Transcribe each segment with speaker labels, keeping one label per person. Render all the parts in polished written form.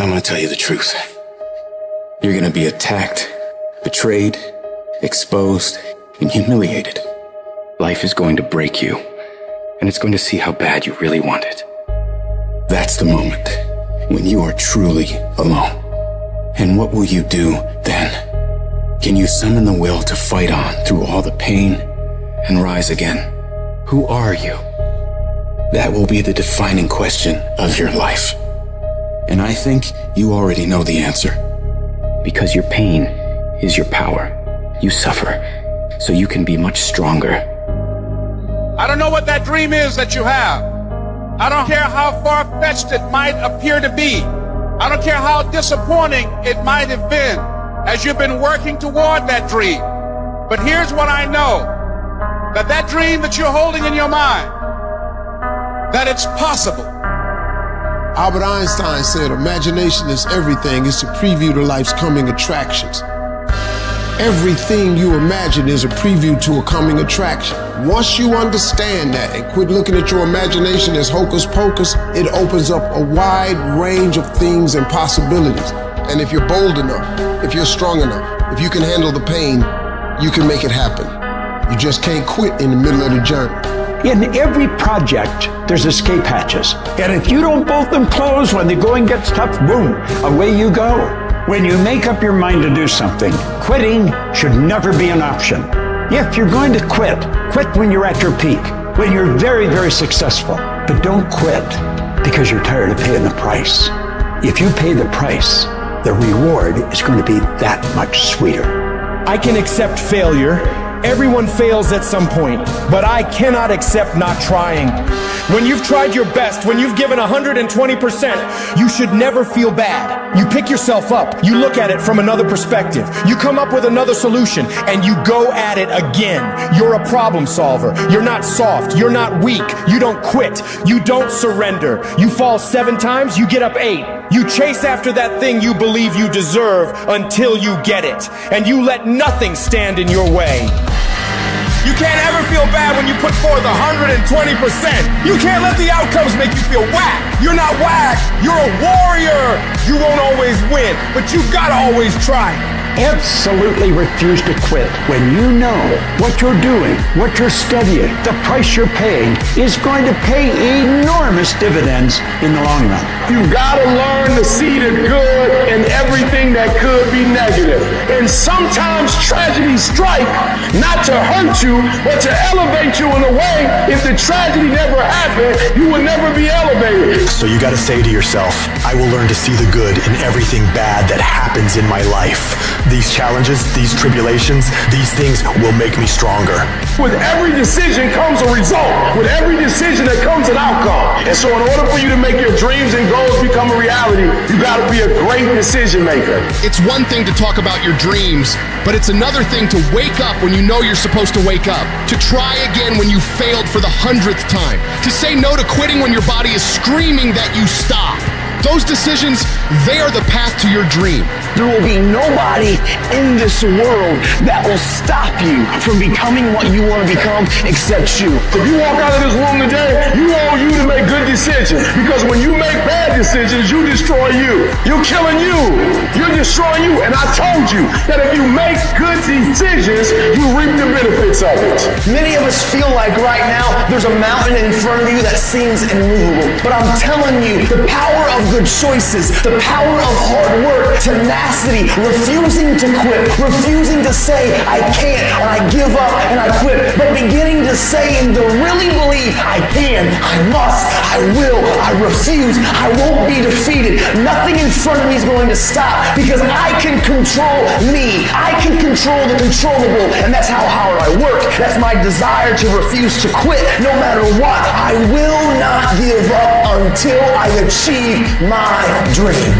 Speaker 1: I'm gonna tell you the truth. You're gonna be attacked, betrayed, exposed, and humiliated. Life is going to break you, and it's going to see how bad you really want it. That's the moment when you are truly alone. And what will you do then? Can you summon the will to fight on through all the pain and rise again? Who are you? That will be the defining question of your life. And I think you already know the answer. Because your pain is your power. You suffer, so you can be much stronger.
Speaker 2: I don't know what that dream is that you have. I don't care how far-fetched it might appear to be. I don't care how disappointing it might have been as you've been working toward that dream. But here's what I know, that dream that you're holding in your mind, that it's possible.
Speaker 3: Albert Einstein said, imagination is everything. It's a preview to life's coming attractions. Everything you imagine is a preview to a coming attraction. Once you understand that and quit looking at your imagination as hocus pocus, it opens up a wide range of things and possibilities. And if you're bold enough, if you're strong enough, if you can handle the pain, you can make it happen. You just can't quit in the middle of the journey.
Speaker 4: In every project, there's escape hatches. And if you don't bolt them closed when the going gets tough, boom, away you go. When you make up your mind to do something, quitting should never be an option. If you're going to quit when you're at your peak, when you're very, very successful. But don't quit because you're tired of paying the price. If you pay the price, the reward is going to be that much sweeter.
Speaker 5: I can accept failure. Everyone fails at some point, but I cannot accept not trying. When you've tried your best, when you've given 120%, you should never feel bad. You pick yourself up, you look at it from another perspective, you come up with another solution, and you go at it again. You're a problem solver. You're not soft. You're not weak. You don't quit. You don't surrender. You fall 7 times, you get up 8. You chase after that thing you believe you deserve until you get it, and you let nothing stand in your way. You can't ever feel bad when you put forth 120%. You can't let the outcomes make you feel whack. You're not whack. You're a warrior. You won't always win, but you gotta always try.
Speaker 4: Absolutely refuse to quit when you know what you're doing, what you're studying, the price you're paying is going to pay enormous dividends in the long run.
Speaker 6: You gotta learn to see the good in everything that could be negative. And sometimes tragedies strike not to hurt you, but to elevate you in a way. If the tragedy never happened, you would never be elevated.
Speaker 7: So you gotta say to yourself, I will learn to see the good in everything bad that happens in my life. These challenges, these tribulations, these things will make me stronger.
Speaker 6: With every decision comes a result. With every decision there comes an outcome. And so in order for you to make your dreams and goals become a reality, you gotta be a great decision maker.
Speaker 8: It's one thing to talk about your dreams, but it's another thing to wake up when you know you're supposed to wake up, to try again when you failed for the 100th time, to say no to quitting when your body is screaming that you stop. Those decisions, they are the path to your dream.
Speaker 9: There will be nobody in this world that will stop you from becoming what you want to become except you.
Speaker 6: If you walk out of this room today, you want you to make good decisions, because when you make bad decisions, you destroy you. You're killing you. You're destroying you. And I told you that if you make good decisions, you reap the benefits of it.
Speaker 9: Many of us feel like right now there's a mountain in front of you that seems immovable. But I'm telling you, the power of good choices, the power of hard work, tenacity, refusing to quit, refusing to say I can't and I give up and I quit, but beginning to say and to really believe I can, I must, I will, I refuse, I won't be defeated. Nothing in front of me is going to stop because I can control me. I can control the controllable, and that's how hard I work. That's my desire to refuse to quit no matter what. I will not give up until I achieve my dream.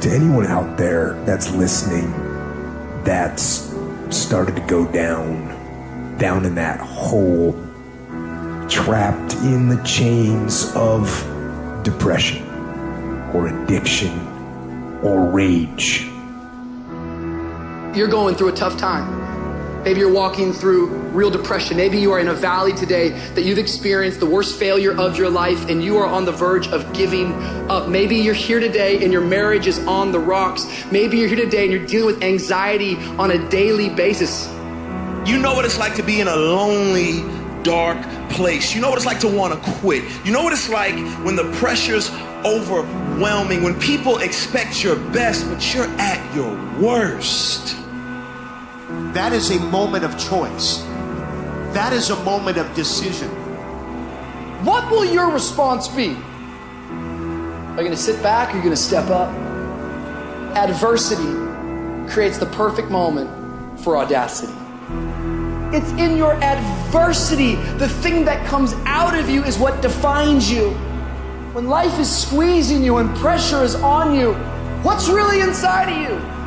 Speaker 10: To anyone out there that's listening, that's started to go down in that hole, trapped in the chains of depression or addiction or rage.
Speaker 11: You're going through a tough time. Maybe you're walking through real depression. Maybe you are in a valley today that you've experienced the worst failure of your life and you are on the verge of giving up. Maybe you're here today and your marriage is on the rocks. Maybe you're here today and you're dealing with anxiety on a daily basis.
Speaker 12: You know what it's like to be in a lonely, dark place. You know what it's like to want to quit. You know what it's like when the pressure's overwhelming, when people expect your best, but you're at your worst.
Speaker 13: That is a moment of choice. That is a moment of decision.
Speaker 11: What will your response be? Are you going to sit back or are you going to step up? Adversity creates the perfect moment for audacity. It's in your adversity. The thing that comes out of you is what defines you. When life is squeezing you and pressure is on you, what's really inside of you?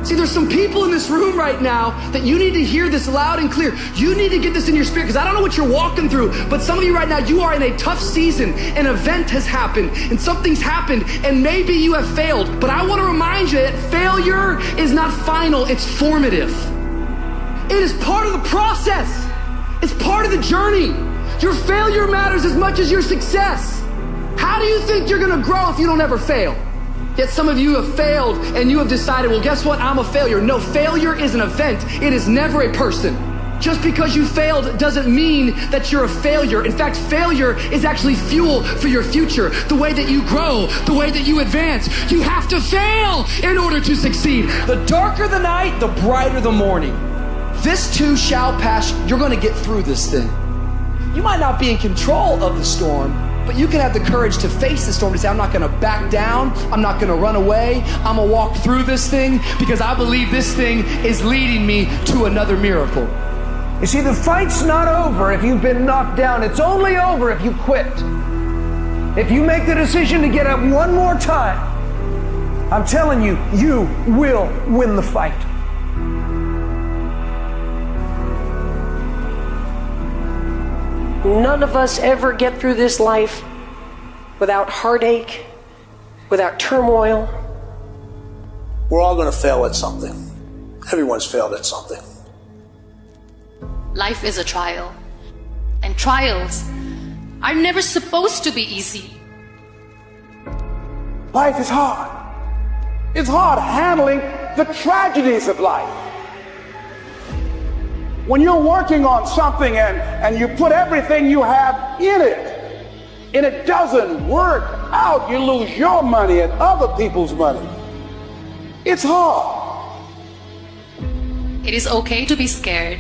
Speaker 11: See, there's some people in this room right now that you need to hear this loud and clear. You need to get this in your spirit, because I don't know what you're walking through, but some of you right now, you are in a tough season. An event has happened and something's happened and maybe you have failed. But I want to remind you that failure is not final, it's formative. It is part of the process. It's part of the journey. Your failure matters as much as your success. How do you think you're going to grow if you don't ever fail? Yet some of you have failed and you have decided, well, guess what? I'm a failure. No, failure is an event. It is never a person. Just because you failed doesn't mean that you're a failure. In fact, failure is actually fuel for your future. The way that you grow, the way that you advance. You have to fail in order to succeed. The darker the night, the brighter the morning. This too shall pass. You're going to get through this thing. You might not be in control of the storm, but you can have the courage to face the storm, to say, I'm not going to back down. I'm not going to run away. I'm going to walk through this thing because I believe this thing is leading me to another miracle.
Speaker 4: You see, the fight's not over if you've been knocked down. It's only over if you quit. If you make the decision to get up one more time, I'm telling you, you will win the fight.
Speaker 14: None of us ever get through this life without heartache, without turmoil.
Speaker 15: We're all going to fail at something. Everyone's failed at something.
Speaker 16: Life is a trial, and trials are never supposed to be easy.
Speaker 6: Life is hard. It's hard handling the tragedies of life. When you're working on something and you put everything you have in it, and it doesn't work out, you lose your money and other people's money. It's hard.
Speaker 16: It is okay to be scared.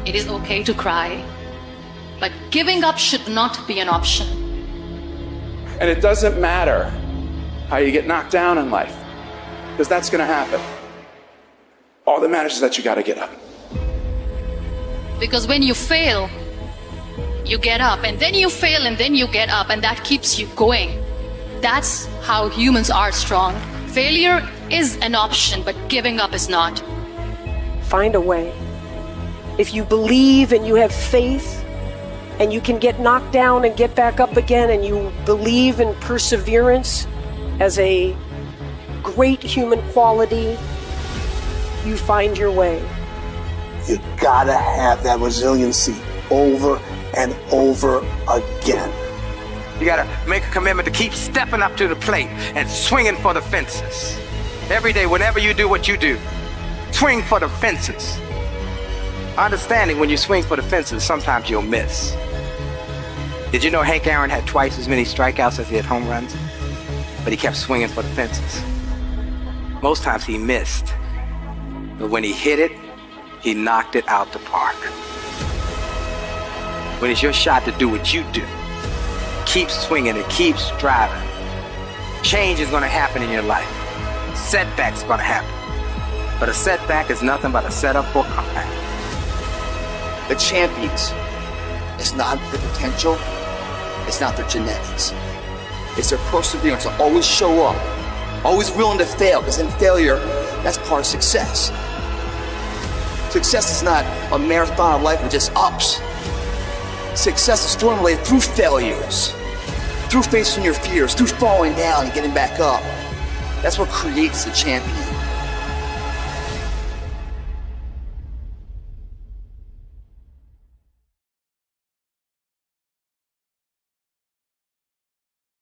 Speaker 16: It is okay to cry. But giving up should not be an option.
Speaker 5: And it doesn't matter how you get knocked down in life, because that's going to happen. All that matters is that you got to get up.
Speaker 16: Because when you fail, you get up, and then you fail, and then you get up, and that keeps you going. That's how humans are strong. Failure is an option, but giving up is not.
Speaker 14: Find a way. If you believe and you have faith, and you can get knocked down and get back up again, and you believe in perseverance as a great human quality, you find your way.
Speaker 15: You gotta have that resiliency over and over again.
Speaker 17: You gotta make a commitment to keep stepping up to the plate and swinging for the fences. Every day, whenever you do what you do, swing for the fences. Understanding when you swing for the fences, sometimes you'll miss. Did you know Hank Aaron had twice as many strikeouts as he had home runs? But he kept swinging for the fences. Most times he missed. But when he hit it, he knocked it out the park. When it's your shot to do what you do, keep swinging and keep striving. Change is going to happen in your life. Setbacks are going to happen. But a setback is nothing but a setup for a comeback.
Speaker 18: The champions, it's not their potential, it's not their genetics. It's their perseverance to always show up, always willing to fail, because in failure, that's part of success. Success is not a marathon of life with just ups. Success is formulated through failures, through facing your fears, through falling down and getting back up. That's what creates the champion.